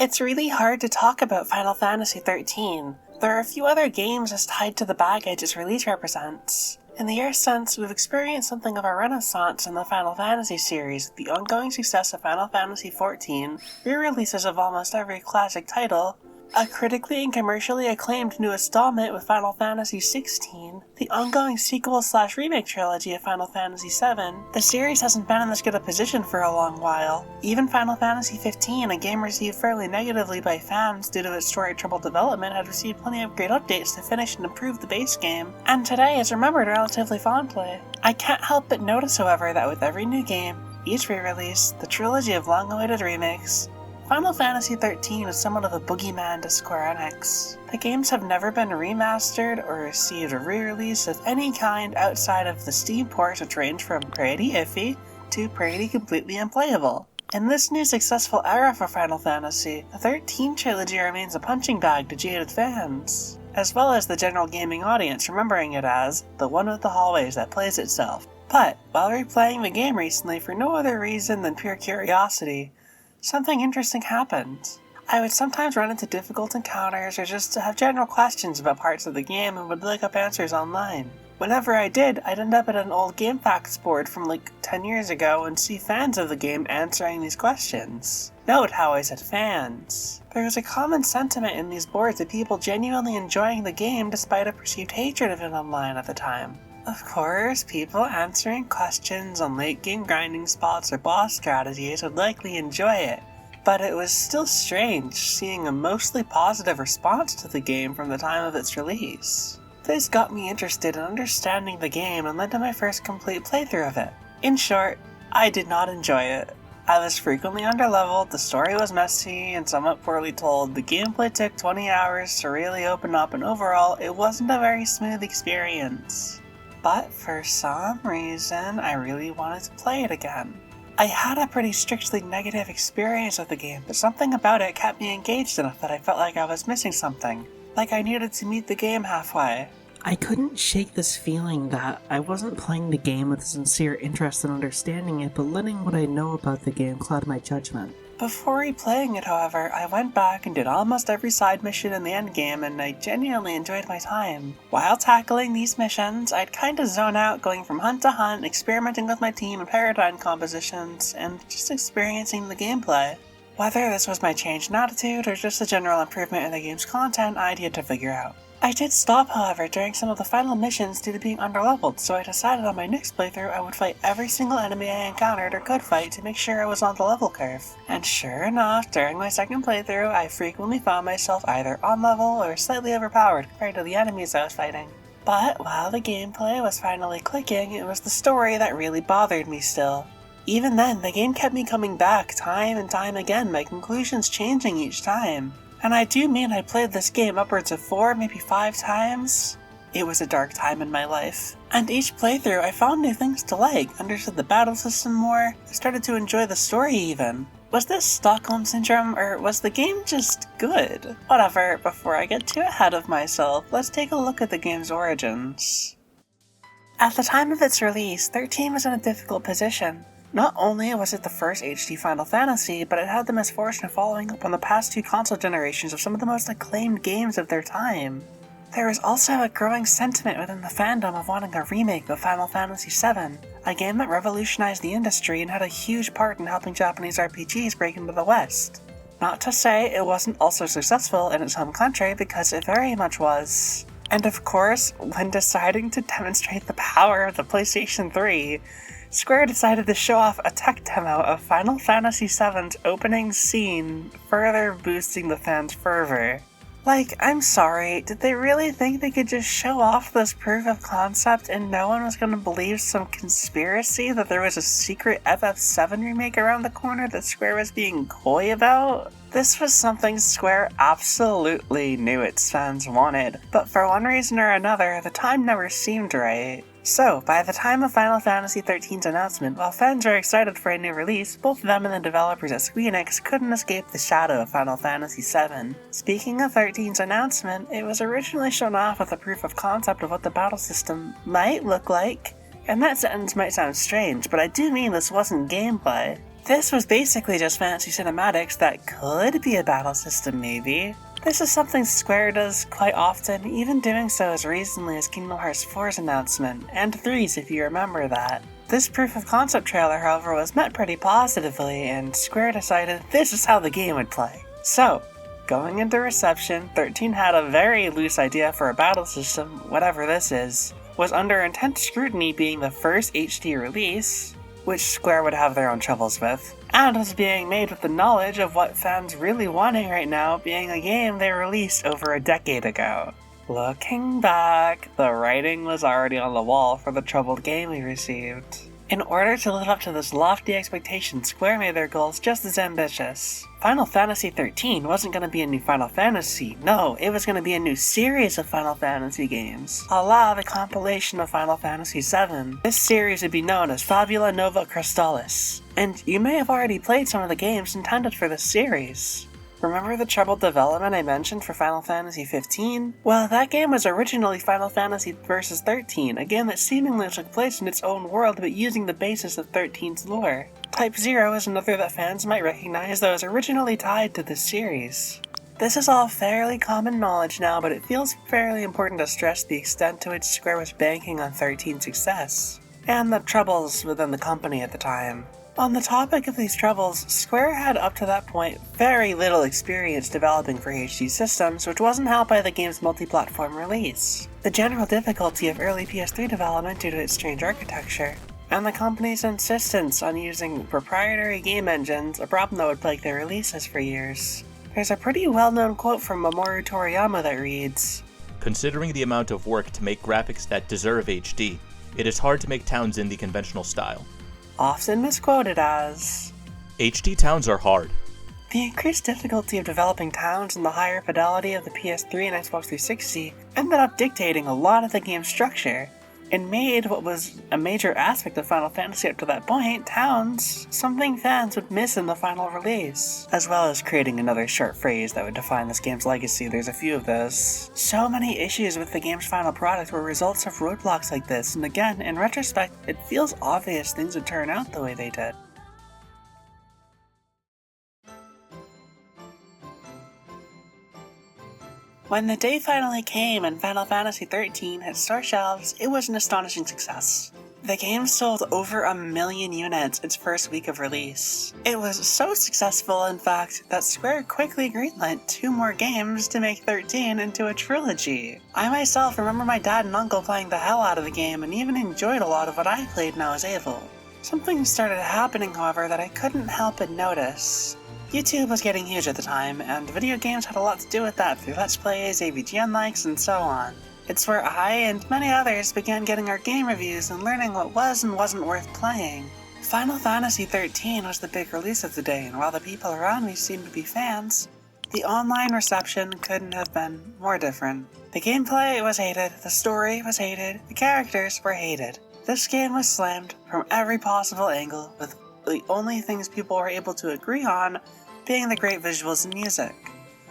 It's really hard to talk about Final Fantasy XIII. There are a few other games as tied to the baggage its release represents. In the years since, we've experienced something of a renaissance in the Final Fantasy series, with the ongoing success of Final Fantasy XIV, re-releases of almost every classic title, a critically and commercially acclaimed new installment with Final Fantasy XVI, the ongoing sequel/remake trilogy of Final Fantasy VII. The series hasn't been in this good a position for a long while. Even Final Fantasy XV, a game received fairly negatively by fans due to its story-trouble development, had received plenty of great updates to finish and improve the base game, and today is remembered relatively fondly. I can't help but notice, however, that with every new game, each re-release, the trilogy of long-awaited remakes, Final Fantasy XIII is somewhat of a boogeyman to Square Enix. The games have never been remastered or received a re-release of any kind outside of the Steam ports, which range from pretty iffy to pretty completely unplayable. In this new successful era for Final Fantasy, the 13 trilogy remains a punching bag to jaded fans, as well as the general gaming audience, remembering it as the one with the hallways that plays itself. But, while replaying the game recently for no other reason than pure curiosity, something interesting happened. I would sometimes run into difficult encounters or just have general questions about parts of the game and would look up answers online. Whenever I did, I'd end up at an old GameFAQs board from like 10 years ago and see fans of the game answering these questions. Note how I said fans. There was a common sentiment in these boards of people genuinely enjoying the game despite a perceived hatred of it online at the time. Of course, people answering questions on late game grinding spots or boss strategies would likely enjoy it, but it was still strange seeing a mostly positive response to the game from the time of its release. This got me interested in understanding the game and led to my first complete playthrough of it. In short, I did not enjoy it. I was frequently underleveled, the story was messy and somewhat poorly told, the gameplay took 20 hours to really open up, and overall, it wasn't a very smooth experience. But for some reason, I really wanted to play it again. I had a pretty strictly negative experience with the game, but something about it kept me engaged enough that I felt like I was missing something. Like I needed to meet the game halfway. I couldn't shake this feeling that I wasn't playing the game with a sincere interest in understanding it, but letting what I know about the game cloud my judgment. Before replaying it, however, I went back and did almost every side mission in the endgame, and I genuinely enjoyed my time. While tackling these missions, I'd kinda zone out, going from hunt to hunt, experimenting with my team and paradigm compositions, and just experiencing the gameplay. Whether this was my change in attitude or just a general improvement in the game's content, I'd yet to figure out. I did stop, however, during some of the final missions due to being underleveled, so I decided on my next playthrough I would fight every single enemy I encountered or could fight to make sure I was on the level curve. And sure enough, during my second playthrough, I frequently found myself either on level or slightly overpowered compared to the enemies I was fighting. But while the gameplay was finally clicking, it was the story that really bothered me still. Even then, the game kept me coming back time and time again, my conclusions changing each time. And I do mean I played this game upwards of 4, maybe 5 times. It was a dark time in my life. And each playthrough I found new things to like, understood the battle system more, I started to enjoy the story even. Was this Stockholm Syndrome, or was the game just good? Whatever, before I get too ahead of myself, let's take a look at the game's origins. At the time of its release, 13 was in a difficult position. Not only was it the first HD Final Fantasy, but it had the misfortune of following up on the past 2 console generations of some of the most acclaimed games of their time. There was also a growing sentiment within the fandom of wanting a remake of Final Fantasy VII, a game that revolutionized the industry and had a huge part in helping Japanese RPGs break into the West. Not to say it wasn't also successful in its home country, because it very much was. And of course, when deciding to demonstrate the power of the PlayStation 3, Square decided to show off a tech demo of Final Fantasy VII's opening scene, further boosting the fans' fervor. Like, I'm sorry, did they really think they could just show off this proof of concept and no one was gonna believe some conspiracy that there was a secret FF7 remake around the corner that Square was being coy about? This was something Square absolutely knew its fans wanted, but for one reason or another, the time never seemed right. So, by the time of Final Fantasy XIII's announcement, while fans were excited for a new release, both them and the developers at Square Enix couldn't escape the shadow of Final Fantasy VII. Speaking of XIII's announcement, it was originally shown off with a proof of concept of what the battle system might look like. And that sentence might sound strange, but I do mean this wasn't gameplay. This was basically just fantasy cinematics that could be a battle system maybe. This is something Square does quite often, even doing so as recently as Kingdom Hearts 4's announcement, and 3's if you remember that. This proof of concept trailer, however, was met pretty positively, and Square decided this is how the game would play. So, going into reception, 13 had a very loose idea for a battle system, whatever this is, was under intense scrutiny being the first HD release, which Square would have their own troubles with, and was being made with the knowledge of what fans really wanting right now being a game they released over a decade ago. Looking back, the writing was already on the wall for the troubled game we received. In order to live up to this lofty expectation, Square made their goals just as ambitious. Final Fantasy XIII wasn't going to be a new Final Fantasy, no, it was going to be a new series of Final Fantasy games, a la the compilation of Final Fantasy VII. This series would be known as Fabula Nova Crystallis, and you may have already played some of the games intended for this series. Remember the troubled development I mentioned for Final Fantasy XV? Well, that game was originally Final Fantasy Vs. 13, a game that seemingly took place in its own world but using the basis of 13's lore. Type 0 is another that fans might recognize that was originally tied to this series. This is all fairly common knowledge now, but it feels fairly important to stress the extent to which Square was banking on 13's success, and the troubles within the company at the time. On the topic of these troubles, Square had up to that point very little experience developing for HD systems, which wasn't helped by the game's multi-platform release, the general difficulty of early PS3 development due to its strange architecture, and the company's insistence on using proprietary game engines, a problem that would plague their releases for years. There's a pretty well-known quote from Mamoru Toriyama that reads, "Considering the amount of work to make graphics that deserve HD, it is hard to make towns in the conventional style." Often misquoted as, "HD towns are hard." The increased difficulty of developing towns and the higher fidelity of the PS3 and Xbox 360 ended up dictating a lot of the game's structure, and made what was a major aspect of Final Fantasy up to that point, towns, something fans would miss in the final release, as well as creating another short phrase that would define this game's legacy. There's a few of those. So many issues with the game's final product were results of roadblocks like this, and again, in retrospect, it feels obvious things would turn out the way they did. When the day finally came and Final Fantasy XIII hit store shelves, it was an astonishing success. The game sold over 1 million units its first week of release. It was so successful, in fact, that Square quickly greenlit 2 more games to make 13 into a trilogy. I myself remember my dad and uncle playing the hell out of the game and even enjoyed a lot of what I played when I was able. Something started happening, however, that I couldn't help but notice. YouTube was getting huge at the time, and video games had a lot to do with that through Let's Plays, AVGN likes, and so on. It's where I and many others began getting our game reviews and learning what was and wasn't worth playing. Final Fantasy XIII was the big release of the day, and while the people around me seemed to be fans, the online reception couldn't have been more different. The gameplay was hated, the story was hated, the characters were hated. This game was slammed from every possible angle, with the only things people were able to agree on being the great visuals and music.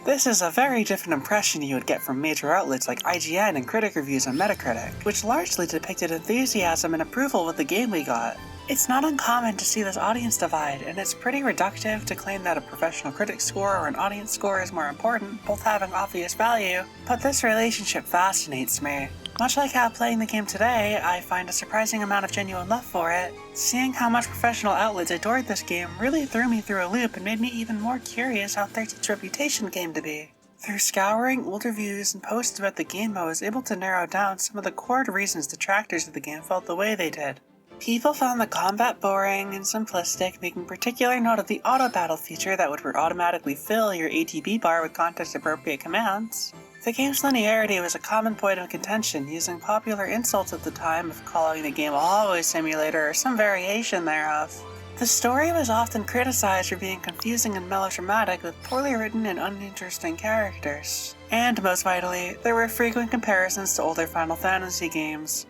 This is a very different impression you would get from major outlets like IGN and critic reviews on Metacritic, which largely depicted enthusiasm and approval with the game we got. It's not uncommon to see this audience divide, and it's pretty reductive to claim that a professional critic score or an audience score is more important, both having obvious value, but this relationship fascinates me. Much like how playing the game today, I find a surprising amount of genuine love for it. Seeing how much professional outlets adored this game really threw me through a loop and made me even more curious how 13's reputation came to be. Through scouring old reviews and posts about the game, I was able to narrow down some of the core reasons detractors of the game felt the way they did. People found the combat boring and simplistic, making particular note of the auto-battle feature that would automatically fill your ATB bar with context-appropriate commands. The game's linearity was a common point of contention, using popular insults at the time of calling the game a hallway simulator or some variation thereof. The story was often criticized for being confusing and melodramatic with poorly written and uninteresting characters. And most vitally, there were frequent comparisons to older Final Fantasy games.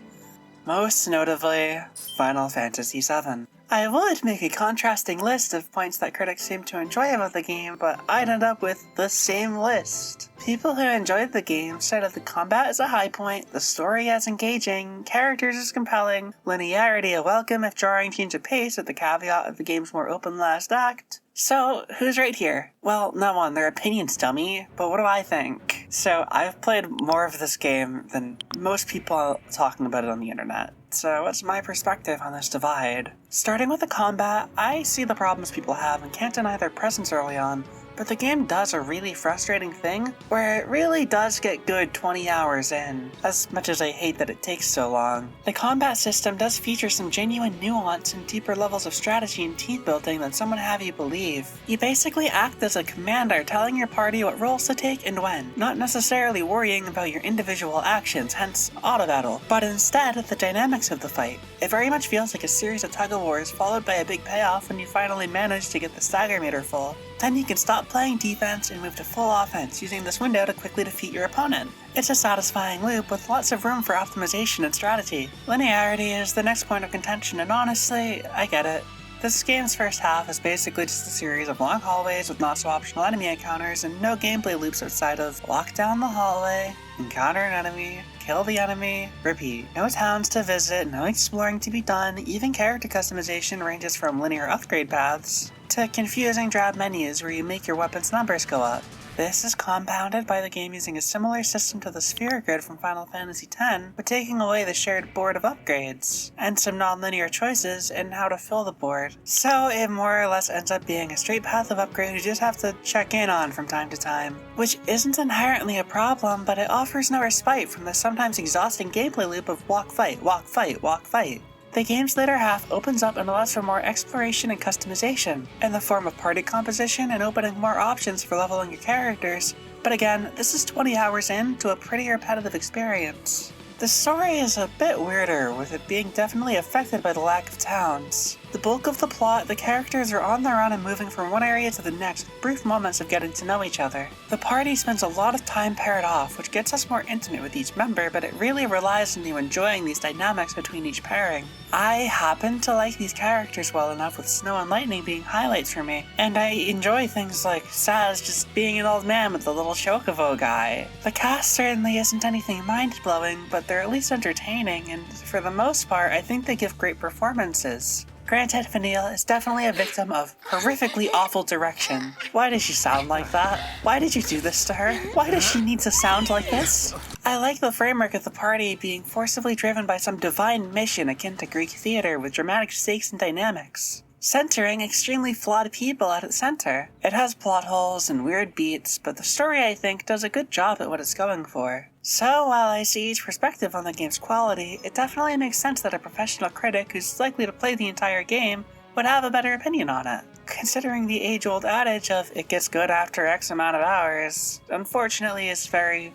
Most notably, Final Fantasy VII. I would make a contrasting list of points that critics seem to enjoy about the game, but I'd end up with the same list. People who enjoyed the game said that the combat is a high point, the story is engaging, characters is compelling, linearity a welcome if jarring change of pace with the caveat of the game's more open last act. So, who's right here? Well, no one, their opinions tell me, but what do I think? So, I've played more of this game than most people talking about it on the internet. So, what's my perspective on this divide? Starting with the combat, I see the problems people have and can't deny their presence early on, but the game does a really frustrating thing where it really does get good 20 hours in, as much as I hate that it takes so long. The combat system does feature some genuine nuance and deeper levels of strategy and team building than some would have you believe. You basically act as a commander telling your party what roles to take and when, not necessarily worrying about your individual actions, hence auto battle, but instead the dynamics of the fight. It very much feels like a series of tug-of-wars followed by a big payoff when you finally manage to get the stagger meter full. Then you can stop playing defense and move to full offense, using this window to quickly defeat your opponent. It's a satisfying loop with lots of room for optimization and strategy. Linearity is the next point of contention, and honestly, I get it. This game's first half is basically just a series of long hallways with not so optional enemy encounters and no gameplay loops outside of walk down the hallway, encounter an enemy, kill the enemy, repeat. No towns to visit, no exploring to be done, even character customization ranges from linear upgrade paths to confusing drab menus where you make your weapons' numbers go up. This is compounded by the game using a similar system to the sphere grid from Final Fantasy X, but taking away the shared board of upgrades, and some non-linear choices in how to fill the board. So it more or less ends up being a straight path of upgrade you just have to check in on from time to time. Which isn't inherently a problem, but it offers no respite from the sometimes exhausting gameplay loop of walk fight, walk fight, walk fight. The game's later half opens up and allows for more exploration and customization, in the form of party composition and opening more options for leveling your characters, but again, this is 20 hours in to a pretty repetitive experience. The story is a bit weirder, with it being definitely affected by the lack of towns. The bulk of the plot, the characters are on the run and moving from one area to the next with brief moments of getting to know each other. The party spends a lot of time paired off, which gets us more intimate with each member, but it really relies on you enjoying these dynamics between each pairing. I happen to like these characters well enough, with Snow and Lightning being highlights for me, and I enjoy things like Saz just being an old man with the little chocobo guy. The cast certainly isn't anything mind-blowing, but they're at least entertaining, and for the most part, I think they give great performances. Granted, Vanille is definitely a victim of horrifically awful direction. Why does she sound like that? Why did you do this to her? Why does she need to sound like this? I like the framework of the party being forcibly driven by some divine mission akin to Greek theater with dramatic stakes and dynamics, centering extremely flawed people at its center. It has plot holes and weird beats, but the story, I think, does a good job at what it's going for. So, while I see each perspective on the game's quality, it definitely makes sense that a professional critic who's likely to play the entire game would have a better opinion on it. Considering the age-old adage of it gets good after X amount of hours, unfortunately is very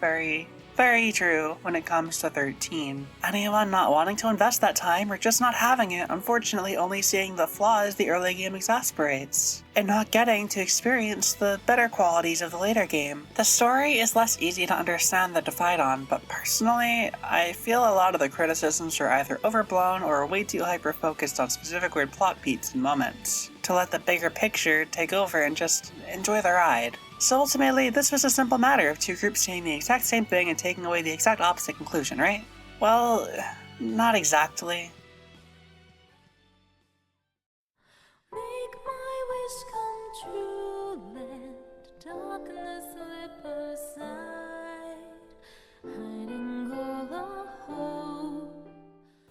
true when it comes to 13. Anyone not wanting to invest that time or just not having it, unfortunately only seeing the flaws the early game exasperates, and not getting to experience the better qualities of the later game. The story is less easy to understand the divide on, but personally, I feel a lot of the criticisms are either overblown or way too hyper-focused on specific weird plot beats and moments, to let the bigger picture take over and just enjoy the ride. So ultimately, this was a simple matter of two groups saying the exact same thing and taking away the exact opposite conclusion, right? Well, not exactly. Make my wish come true, let darkness slip aside, hiding all the hope.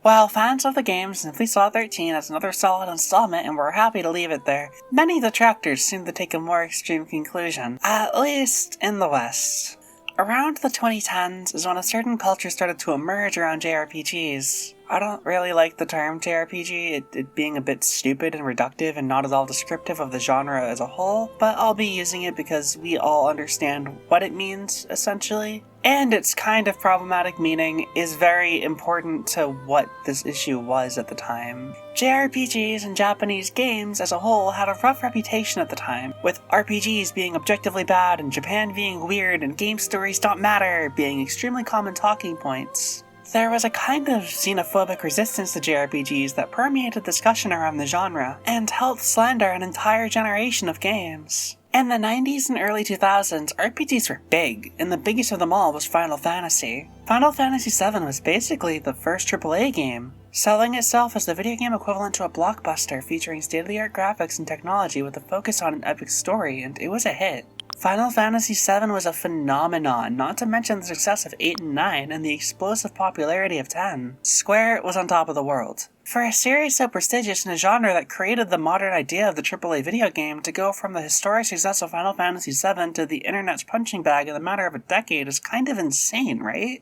While fans of the game simply saw 13 as another solid installment and were happy to leave it there, many detractors seem to take a more extreme conclusion, at least in the West. Around the 2010s is when a certain culture started to emerge around JRPGs. I don't really like the term JRPG, it being a bit stupid and reductive and not at all descriptive of the genre as a whole, but I'll be using it because we all understand what it means, essentially. And its kind of problematic meaning is very important to what this issue was at the time. JRPGs and Japanese games as a whole had a rough reputation at the time, with RPGs being objectively bad and Japan being weird and game stories don't matter being extremely common talking points. There was a kind of xenophobic resistance to JRPGs that permeated discussion around the genre, and helped slander an entire generation of games. In the 90s and early 2000s, RPGs were big, and the biggest of them all was Final Fantasy. Final Fantasy VII was basically the first AAA game, selling itself as the video game equivalent to a blockbuster featuring state-of-the-art graphics and technology with a focus on an epic story, and it was a hit. Final Fantasy VII was a phenomenon, not to mention the success of 8 and 9 and the explosive popularity of 10. Square was on top of the world. For a series so prestigious in a genre that created the modern idea of the AAA video game, to go from the historic success of Final Fantasy VII to the internet's punching bag in the matter of a decade is kind of insane, right?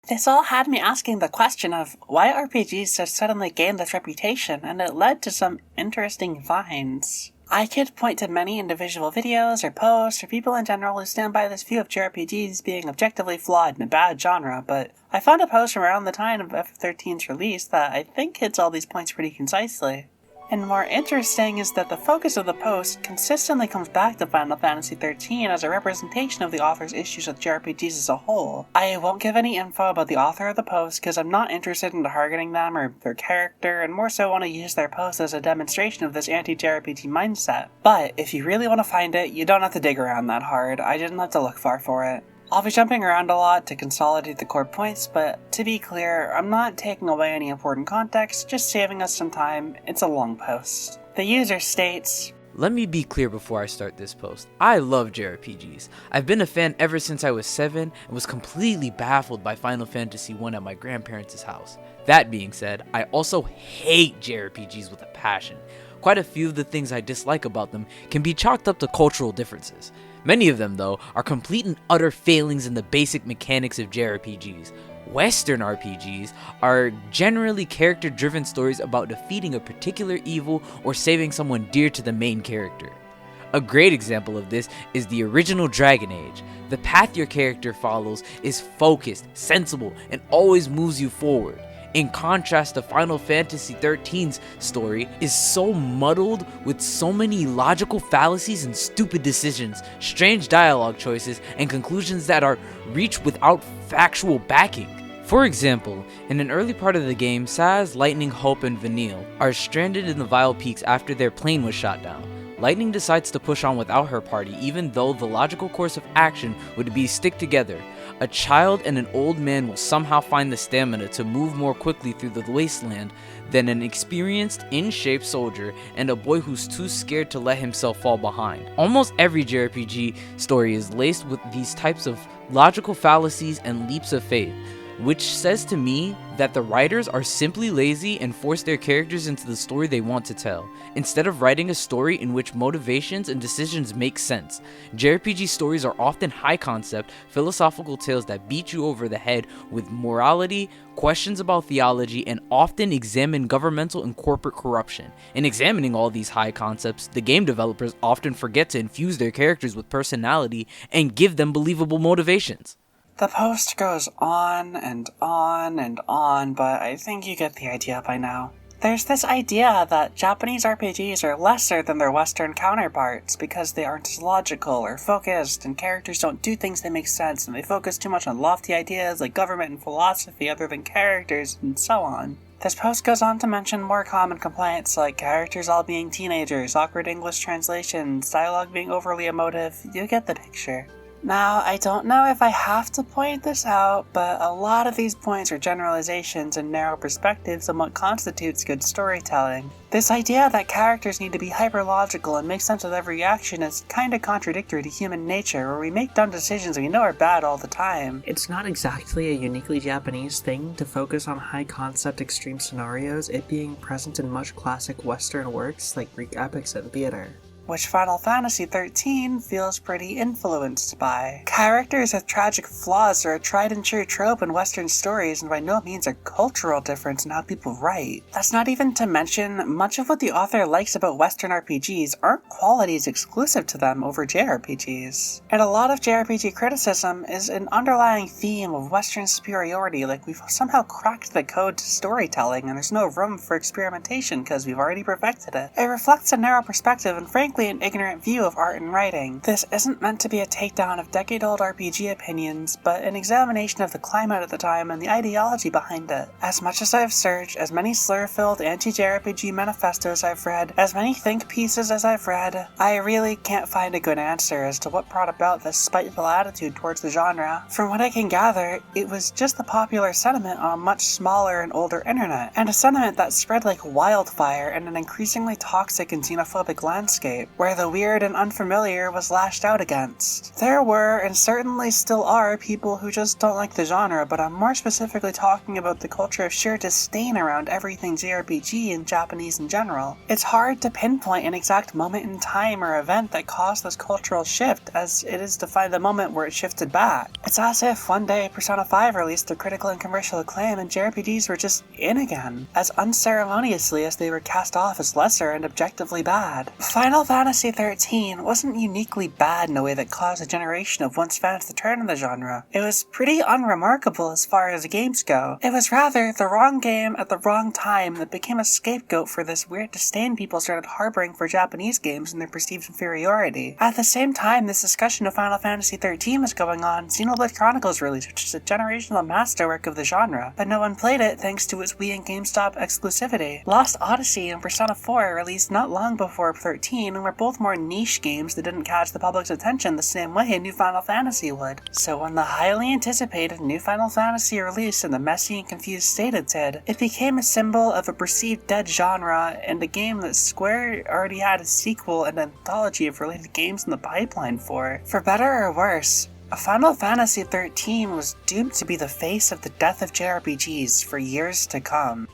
This all had me asking the question of why RPGs just suddenly gained this reputation, and it led to some interesting finds. I could point to many individual videos or posts or people in general who stand by this view of JRPGs being objectively flawed in a bad genre, but I found a post from around the time of FF13's release that I think hits all these points pretty concisely. And more interesting is that the focus of the post consistently comes back to Final Fantasy XIII as a representation of the author's issues with JRPGs as a whole. I won't give any info about the author of the post because I'm not interested in targeting them or their character, and more so want to use their post as a demonstration of this anti-JRPG mindset. But if you really want to find it, you don't have to dig around that hard. I didn't have to look far for it. I'll be jumping around a lot to consolidate the core points, but to be clear, I'm not taking away any important context, just saving us some time. It's a long post. The user states, Let me be clear before I start this post. I love JRPGs. I've been a fan ever since I was 7 and was completely baffled by Final Fantasy I at my grandparents' house. That being said, I also hate JRPGs with a passion. Quite a few of the things I dislike about them can be chalked up to cultural differences. Many of them, though, are complete and utter failings in the basic mechanics of JRPGs. Western RPGs are generally character-driven stories about defeating a particular evil or saving someone dear to the main character. A great example of this is the original Dragon Age. The path your character follows is focused, sensible, and always moves you forward. In contrast to Final Fantasy XIII's story is so muddled with so many logical fallacies and stupid decisions, strange dialogue choices, and conclusions that are reached without factual backing. For example, in an early part of the game, Saz, Lightning, Hope, and Vanille are stranded in the Vile Peaks after their plane was shot down. Lightning decides to push on without her party, even though the logical course of action would be stick together. A child and an old man will somehow find the stamina to move more quickly through the wasteland than an experienced, in-shape soldier and a boy who's too scared to let himself fall behind. Almost every JRPG story is laced with these types of logical fallacies and leaps of faith, which says to me that the writers are simply lazy and force their characters into the story they want to tell, instead of writing a story in which motivations and decisions make sense. JRPG stories are often high-concept, philosophical tales that beat you over the head with morality, questions about theology, and often examine governmental and corporate corruption. In examining all these high concepts, the game developers often forget to infuse their characters with personality and give them believable motivations. The post goes on and on and on, but I think you get the idea by now. There's this idea that Japanese RPGs are lesser than their Western counterparts because they aren't as logical or focused, and characters don't do things that make sense, and they focus too much on lofty ideas like government and philosophy other than characters, and so on. This post goes on to mention more common complaints like characters all being teenagers, awkward English translations, dialogue being overly emotive. You get the picture. Now, I don't know if I have to point this out, but a lot of these points are generalizations and narrow perspectives on what constitutes good storytelling. This idea that characters need to be hyper-logical and make sense of every action is kinda contradictory to human nature, where we make dumb decisions we know are bad all the time. It's not exactly a uniquely Japanese thing to focus on high-concept extreme scenarios, it being present in much classic Western works like Greek epics and theater, which Final Fantasy XIII feels pretty influenced by. Characters with tragic flaws are a tried and true trope in Western stories and by no means a cultural difference in how people write. That's not even to mention, much of what the author likes about Western RPGs aren't qualities exclusive to them over JRPGs. And a lot of JRPG criticism is an underlying theme of Western superiority, like we've somehow cracked the code to storytelling and there's no room for experimentation because we've already perfected it. It reflects a narrow perspective and frankly simply an ignorant view of art and writing. This isn't meant to be a takedown of decade-old RPG opinions, but an examination of the climate at the time and the ideology behind it. As much as I've searched, as many slur-filled anti-JRPG manifestos I've read, as many think pieces as I've read, I really can't find a good answer as to what brought about this spiteful attitude towards the genre. From what I can gather, it was just the popular sentiment on a much smaller and older internet, and a sentiment that spread like wildfire in an increasingly toxic and xenophobic landscape, where the weird and unfamiliar was lashed out against. There were, and certainly still are, people who just don't like the genre, but I'm more specifically talking about the culture of sheer disdain around everything JRPG and Japanese in general. It's hard to pinpoint an exact moment in time or event that caused this cultural shift, as it is to find the moment where it shifted back. It's as if one day Persona 5 released their critical and commercial acclaim and JRPGs were just in again, as unceremoniously as they were cast off as lesser and objectively bad. Final Fantasy XIII wasn't uniquely bad in a way that caused a generation of once fans to turn on the genre. It was pretty unremarkable as far as the games go. It was rather the wrong game at the wrong time that became a scapegoat for this weird disdain people started harboring for Japanese games and their perceived inferiority. At the same time this discussion of Final Fantasy XIII was going on, Xenoblade Chronicles released, which is a generational masterwork of the genre, but no one played it thanks to its Wii and GameStop exclusivity. Lost Odyssey and Persona 4 released not long before 13 and were both more niche games that didn't catch the public's attention the same way a new Final Fantasy would. So when the highly anticipated new Final Fantasy released in the messy and confused state it did, it became a symbol of a perceived dead genre and a game that Square already had a sequel and anthology of related games in the pipeline for. For better or worse, Final Fantasy XIII was doomed to be the face of the death of JRPGs for years to come.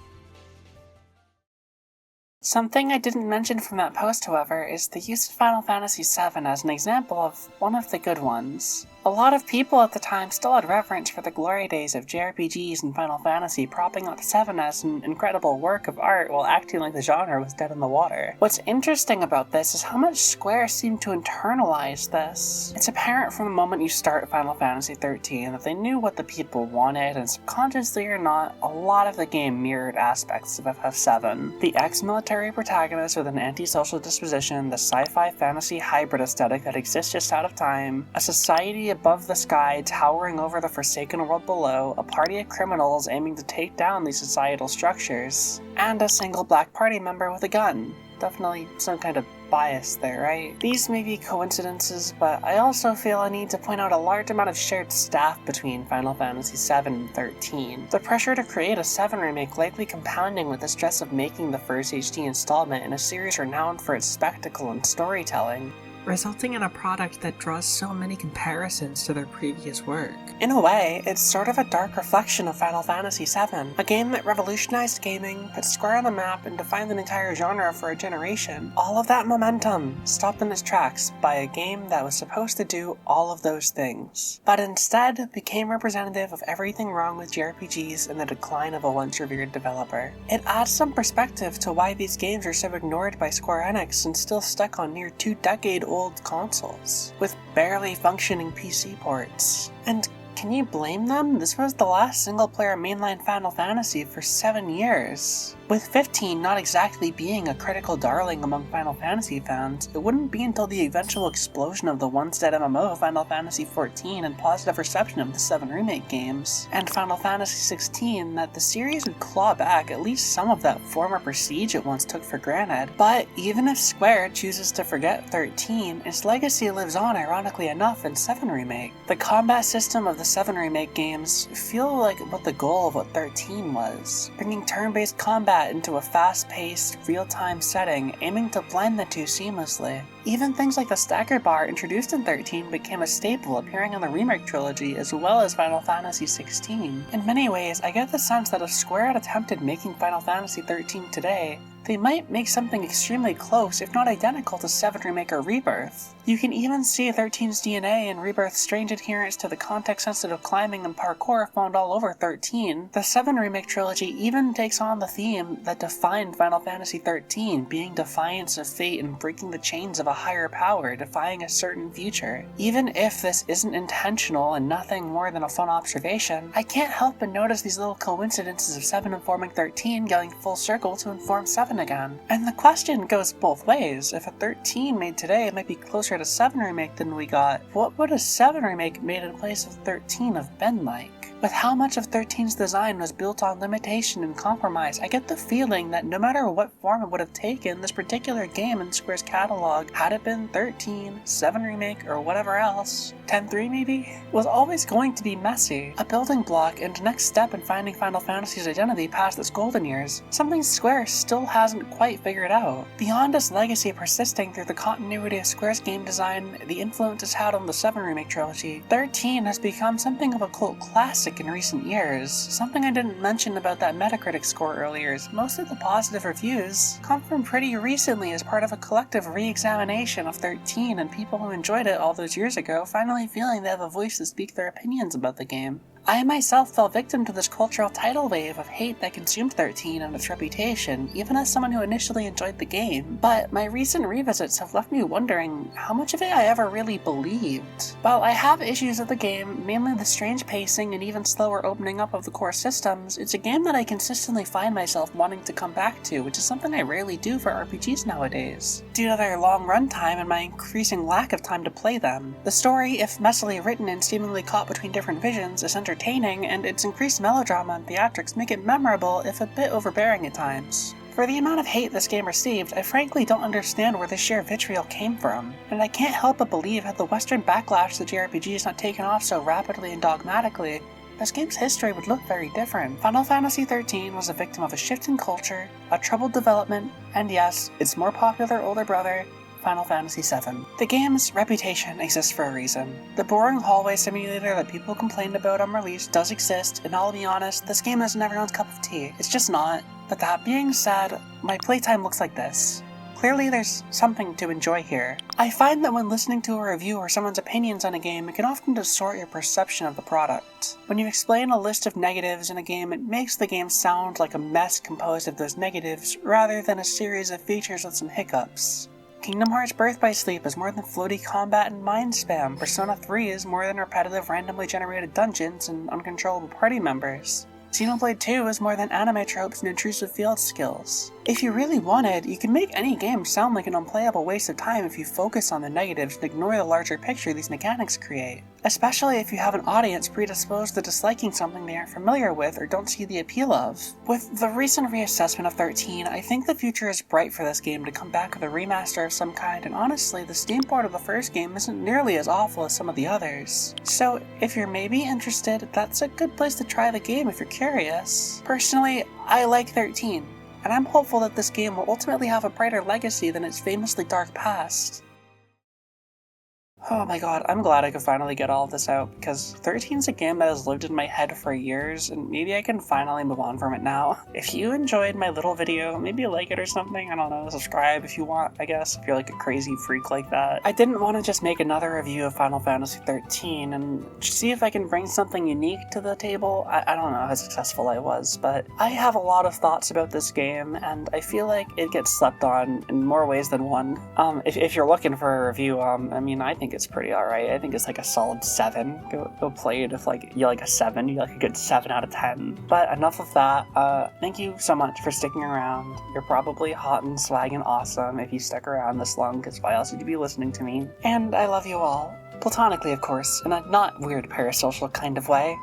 Something I didn't mention from that post, however, is the use of Final Fantasy VII as an example of one of the good ones. A lot of people at the time still had reverence for the glory days of JRPGs and Final Fantasy, propping up 7 as an incredible work of art while acting like the genre was dead in the water. What's interesting about this is how much Square seemed to internalize this. It's apparent from the moment you start Final Fantasy XIII that they knew what the people wanted, and subconsciously or not, a lot of the game mirrored aspects of FF7. The ex-military protagonist with an antisocial disposition, the sci-fi fantasy hybrid aesthetic that exists just out of time, a society above the sky towering over the forsaken world below, a party of criminals aiming to take down these societal structures, and a single black party member with a gun. Definitely some kind of bias there, right? These may be coincidences, but I also feel I need to point out a large amount of shared staff between Final Fantasy VII and XIII. The pressure to create a 7 remake likely compounding with the stress of making the first HD installment in a series renowned for its spectacle and storytelling, resulting in a product that draws so many comparisons to their previous work. In a way, it's sort of a dark reflection of Final Fantasy VII, a game that revolutionized gaming, put Square on the map, and defined an entire genre for a generation. All of that momentum stopped in its tracks by a game that was supposed to do all of those things, but instead became representative of everything wrong with JRPGs and the decline of a once revered developer. It adds some perspective to why these games are so ignored by Square Enix and still stuck on near 2-decade-old consoles, with barely functioning PC ports. And can you blame them? This was the last single-player mainline Final Fantasy for 7 years. With 15 not exactly being a critical darling among Final Fantasy fans, it wouldn't be until the eventual explosion of the once-dead MMO Final Fantasy XIV and positive reception of the 7 remake games, and Final Fantasy XVI, that the series would claw back at least some of that former prestige it once took for granted. But even if Square chooses to forget 13, its legacy lives on ironically enough in 7 remake. The combat system of the 7 remake games feel like what the goal of what 13 was, bringing turn-based combat into a fast-paced, real-time setting, aiming to blend the two seamlessly. Even things like the stagger bar introduced in 13 became a staple, appearing in the remake trilogy as well as Final Fantasy XVI. In many ways, I get the sense that if Square had attempted making Final Fantasy XIII today, they might make something extremely close, if not identical, to 7 Remake or Rebirth. You can even see 13's DNA and Rebirth's strange adherence to the context-sensitive climbing and parkour found all over 13. The 7 Remake trilogy even takes on the theme that defined Final Fantasy XIII, being defiance of fate and breaking the chains of a a higher power defying a certain future. Even if this isn't intentional and nothing more than a fun observation, I can't help but notice these little coincidences of 7 informing 13 going full circle to inform 7 again. And the question goes both ways. If a 13 made today might be closer to 7 remake than we got, what would a 7 remake made in place of 13 have been like? With how much of 13's design was built on limitation and compromise, I get the feeling that no matter what form it would have taken, this particular game in Square's catalog, had it been 13, 7 Remake, or whatever else, 10-3 maybe, was always going to be messy, a building block and next step in finding Final Fantasy's identity past its golden years, something Square still hasn't quite figured out. Beyond its legacy persisting through the continuity of Square's game design, the influence it's had on the 7 Remake trilogy, 13 has become something of a cult classic in recent years. Something I didn't mention about that Metacritic score earlier is most of the positive reviews come from pretty recently as part of a collective re-examination of 13 and people who enjoyed it all those years ago finally feeling they have a voice to speak their opinions about the game. I myself fell victim to this cultural tidal wave of hate that consumed 13 and its reputation, even as someone who initially enjoyed the game, but my recent revisits have left me wondering how much of it I ever really believed. While I have issues with the game, mainly the strange pacing and even slower opening up of the core systems, it's a game that I consistently find myself wanting to come back to, which is something I rarely do for RPGs nowadays, due to their long runtime and my increasing lack of time to play them. The story, if messily written and seemingly caught between different visions, is entertaining, and its increased melodrama and theatrics make it memorable, if a bit overbearing at times. For the amount of hate this game received, I frankly don't understand where this sheer vitriol came from, and I can't help but believe had the Western backlash to JRPGs not taken off so rapidly and dogmatically, this game's history would look very different. Final Fantasy XIII was a victim of a shift in culture, a troubled development, and yes, its more popular older brother, Final Fantasy VII. The game's reputation exists for a reason. The boring hallway simulator that people complained about on release does exist, and I'll be honest, this game isn't everyone's cup of tea. It's just not. But that being said, my playtime looks like this. Clearly there's something to enjoy here. I find that when listening to a review or someone's opinions on a game, it can often distort your perception of the product. When you explain a list of negatives in a game, it makes the game sound like a mess composed of those negatives, rather than a series of features with some hiccups. Kingdom Hearts Birth by Sleep is more than floaty combat and mind spam. Persona 3 is more than repetitive randomly generated dungeons and uncontrollable party members. Xenoblade 2 is more than anime tropes and intrusive field skills. If you really wanted, you can make any game sound like an unplayable waste of time if you focus on the negatives and ignore the larger picture these mechanics create. Especially if you have an audience predisposed to disliking something they aren't familiar with or don't see the appeal of. With the recent reassessment of 13, I think the future is bright for this game to come back with a remaster of some kind, and honestly, the Steam port of the first game isn't nearly as awful as some of the others. So, if you're maybe interested, that's a good place to try the game if you're curious. Personally, I like 13. And I'm hopeful that this game will ultimately have a brighter legacy than its famously dark past. Oh my god, I'm glad I could finally get all of this out, because 13's a game that has lived in my head for years, and maybe I can finally move on from it now. If you enjoyed my little video, maybe like it or something, I don't know, subscribe if you want, I guess, if you're like a crazy freak like that. I didn't want to just make another review of Final Fantasy XIII and see if I can bring something unique to the table. I don't know how successful I was, but I have a lot of thoughts about this game, and I feel like it gets slept on in more ways than one. If you're looking for a review, I mean, I think it's pretty alright. I think it's like a solid 7. Go play it if like you like a 7, you like a good 7 out of 10. But enough of that. Thank you so much for sticking around. You're probably hot and swag and awesome if you stuck around this long, because why else would you be listening to me? And I love you all. Platonically, of course, in a not weird parasocial kind of way.